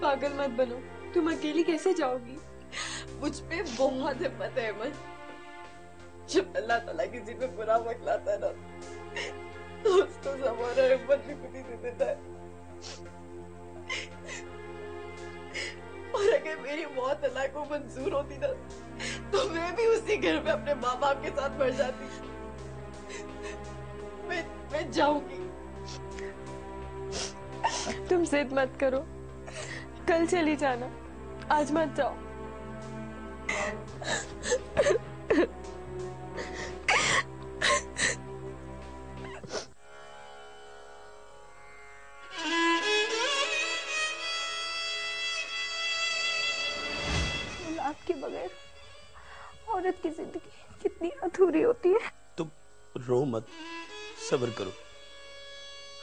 पागल मत बनो, तुम अकेली कैसे जाओगी? मुझ पे बहुत हिम्मत है अमन। जब अल्लाह ताला किसी पे बुरा वक्त लाता है ना, तो उसको ज़माना हिम्मत भी खुद ही दे देता है। और अगर मेरी मौत अल्लाह को मंजूर होती ना, तो मैं भी उसी घर में अपने माँ बाप के साथ मर जाती। मैं जाऊंगी। तुम जिद मत करो, कल चली जाना, आज मत जाओ। औलाद के बगैर औरत की जिंदगी कितनी अधूरी होती है। तुम रो मत, सब्र करो,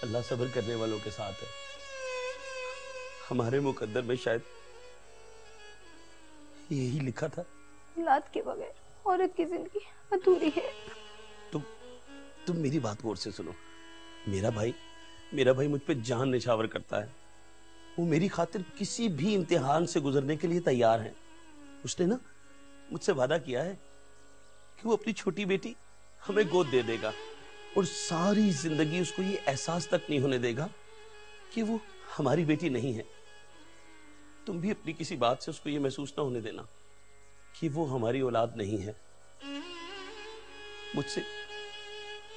अल्लाह सब्र करने वालों के साथ है। हमारे मुकद्दर में शायद यही लिखा था। औलाद के बगैर औरत की जिंदगी अधूरी है। तुम मेरी बात गौर से सुनो। मेरा भाई मुझ पे जान निछावर करता है। वो मेरी खातिर किसी भी इम्तिहान से गुजरने के लिए तैयार है। उसने ना मुझसे वादा किया है कि वो अपनी छोटी बेटी हमें गोद दे देगा और सारी जिंदगी उसको ये एहसास तक नहीं होने देगा कि वो हमारी बेटी नहीं है। तुम भी अपनी किसी बात से उसको ये महसूस ना होने देना कि वो हमारी औलाद नहीं है।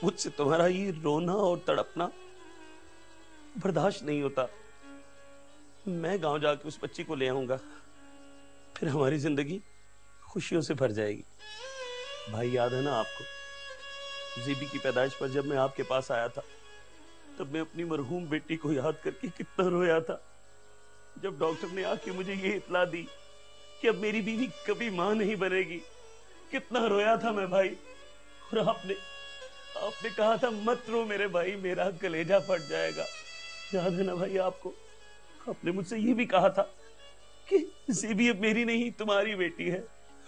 मुझसे तुम्हारा ये रोना और तड़पना बर्दाश्त नहीं होता। मैं गांव जाके उस बच्ची को ले आऊंगा, फिर हमारी जिंदगी खुशियों से भर जाएगी। भाई याद है ना आपको, ज़ेबी की पैदाइश पर जब मैं आपके पास आया था, तब मैं अपनी मरहूम बेटी को याद करके कितना रोया था। जब डॉक्टर ने आके मुझे ये इत्तला दी कि अब मेरी बीवी कभी मां नहीं बनेगी, कितना रोया था मैं भाई। और आपने कहा था मत रो मेरे भाई, मेरा कलेजा फट जाएगा। याद है ना भाई आपको? आपने मुझसे ये भी कहा था कि ज़ेबी अब मेरी नहीं तुम्हारी बेटी है,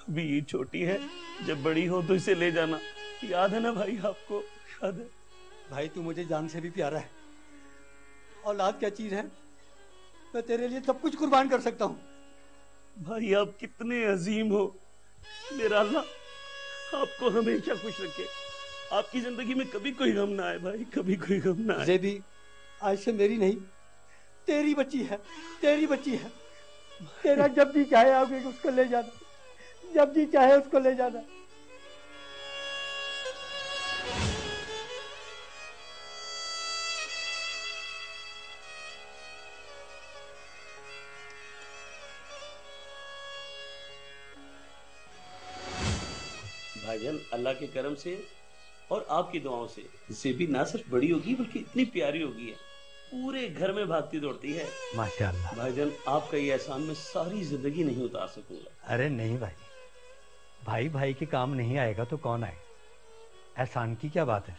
अभी ये छोटी है, जब बड़ी हो तो इसे ले जाना। याद है ना भाई आपको? याद है भाई? तू मुझे जान से भी प्यारा है। औलाद क्या चीज है, मैं तेरे लिए सब कुछ कुर्बान कर सकता हूँ। भाई आप कितने अजीम हो। मेरा अल्लाह आपको हमेशा खुश रखे, आपकी जिंदगी में कभी कोई गम ना आए भाई, कभी कोई गम ना आए। ज़ेबी आज से मेरी नहीं, तेरी बच्ची है, तेरी बच्ची है। तेरा जब जी चाहे आगे उसको ले जाना, जब जी चाहे उसको ले जाना। भाईजान अल्लाह के करम से और आपकी दुआओं से ज़ेबी ना सिर्फ बड़ी होगी बल्कि इतनी प्यारी होगी है, पूरे घर में भागती दौड़ती है। माशाअल्लाह। भाईजान आपका ये एहसान मैं सारी जिंदगी नहीं उतार सकूंगा। अरे नहीं भाई, भाई भाई के काम नहीं आएगा तो कौन आए? एहसान की क्या बात है?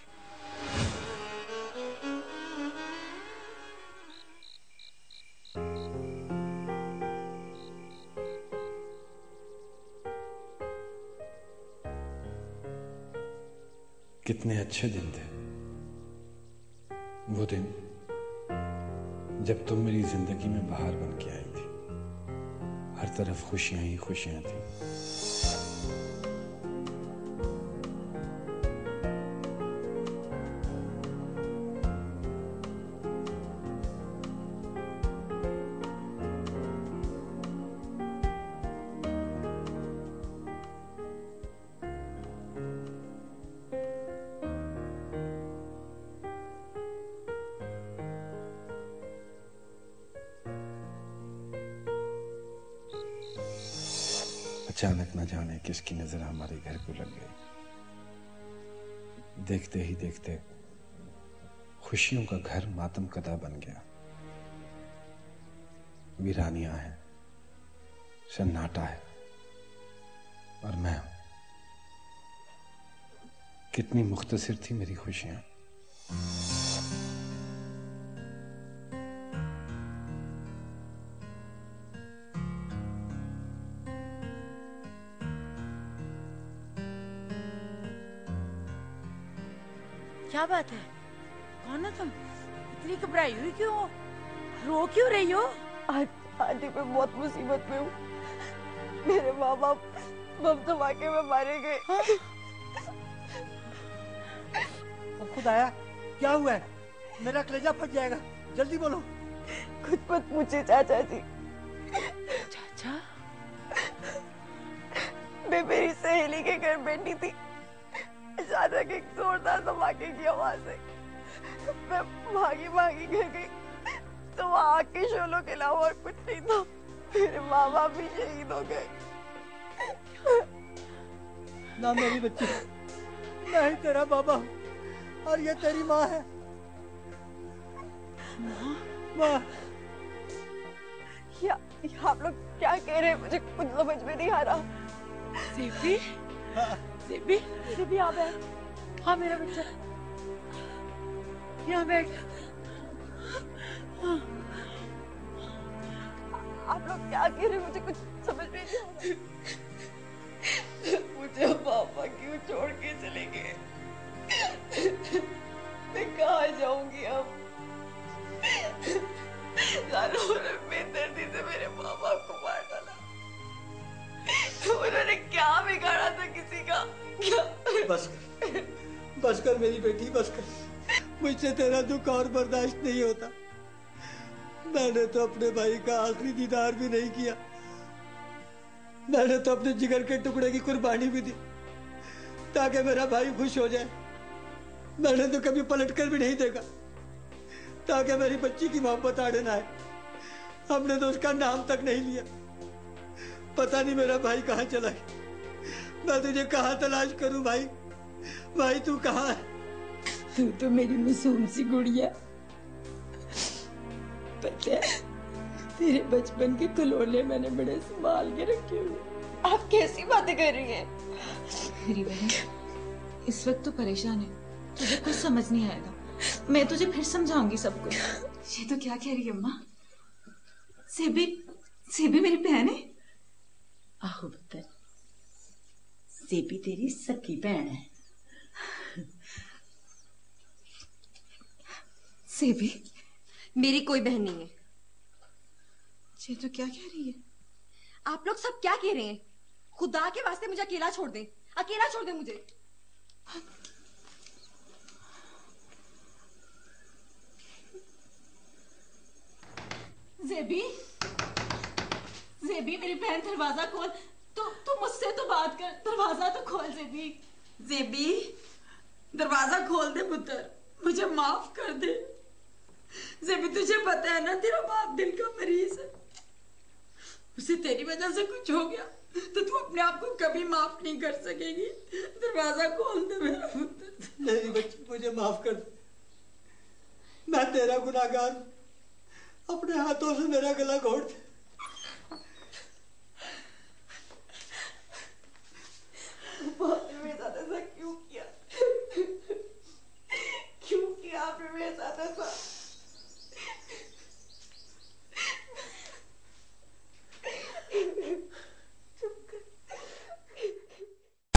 कितने अच्छे दिन थे वो दिन, जब तुम मेरी जिंदगी में बाहर बन के आई थी। हर तरफ खुशियां ही खुशियां थी। अचानक न जाने किसकी नजर हमारे घर को लग गई। देखते ही देखते खुशियों का घर मातम कदा बन गया। वीरानियां हैं, सन्नाटा है और मैं हूं। कितनी मुख्तसर थी मेरी खुशियां। क्या बात है? कौन है तुम? इतनी घबराई हुई क्यों हो? रो क्यों रही हो? आंटी मैं बहुत मुसीबत में हूँ। मेरे माँ बाप बम धमाके में मारे गए। खुदाया, क्या हुआ है? मेरा कलेजा फट जाएगा, जल्दी बोलो। कुछ मत पूछिए चाचा जी। चाचा? मैं मेरी सहेली के घर बैठी थी, अचानक एक जोरदार धमाके की आवाज आई। मैं भागी भागी घर गई तो वहाँ आग के शोलों के अलावा और कुछ नहीं था। मेरे माँ बाप भी शहीद हो गए। ना मेरी बच्ची, मैं ही तेरा बाबा हूँ और ये तेरी माँ है। माँ, आप लोग क्या कह रहे हैं? मुझे कुछ समझ में नहीं आ रहा। सेबी? सेबी? सेबी यहाँ बैठ। हाँ मेरा बच्चा, यहाँ बैठ। आप लोग क्या कह रहे हैं? मुझे कुछ समझ में नहीं आ रहा। मुझे पापा क्यों छोड़ के चले गए? मैं कहाँ जाऊंगी अब? जानों ने बेदर्दी से मेरे माँ बाप को मार डाला। उन्होंने क्या बिगाड़ा था किसी का? क्या? बस कर मेरी बेटी, बस कर। मुझसे तेरा दुख और बर्दाश्त नहीं होता। मैंने तो अपने भाई का आखिरी दीदार भी नहीं किया। मैंने तो अपने जिगर के टुकड़े की कुर्बानी भी दी ताकि मेरा भाई खुश हो जाए। मैंने तो कभी पलटकर भी नहीं देखा ताकि मेरी बच्ची की मोहब्बत आड़े ना आए। हमने तो उसका नाम तक नहीं लिया। पता नहीं मेरा भाई कहाँ चला गया। मैं तुझे कहाँ तलाश करूं भाई? भाई तू कहाँ है? तू तो मेरी मासूम सी गुड़िया। पता है, तेरे बचपन के खिलौने मैंने बड़े संभाल के रखे हुए। आप कैसी बातें कर रही हैं? मेरी बहन इस वक्त तो परेशान है, तुझे कुछ समझ नहीं आएगा। मैं तुझे फिर समझाऊंगी सब कुछ। ये तो क्या कह रही है अम्मा? सेबी, सेबी मेरी बहन है। आहो पुत्र, सेबी तेरी सकी बहन है। सेबी मेरी कोई बहन नहीं है। ये तो क्या कह रही है? आप लोग सब क्या कह रहे हैं? खुदा के वास्ते मुझे अकेला छोड़ दें, अकेला छोड़ दें मुझे। जेबी, जेबी मेरी बहन, दरवाजा खोल। तू मुझसे तो बात कर, दरवाजा तो खोल जेबी। जेबी दरवाजा खोल दे पुत्र, मुझे माफ कर दे। जेबी तुझे पता है ना, तेरा बाप दिल का मरीज है। उसे तेरी वजह से कुछ हो गया तो तू अपने आप को कभी माफ नहीं कर सकेगी। दरवाजा खोल दे मेरा पुत्र। मेरी बच्ची, मुझे माफ कर दे। मैं तेरा गुनाहगार, अपने हाथों से मेरा गला घोट दे।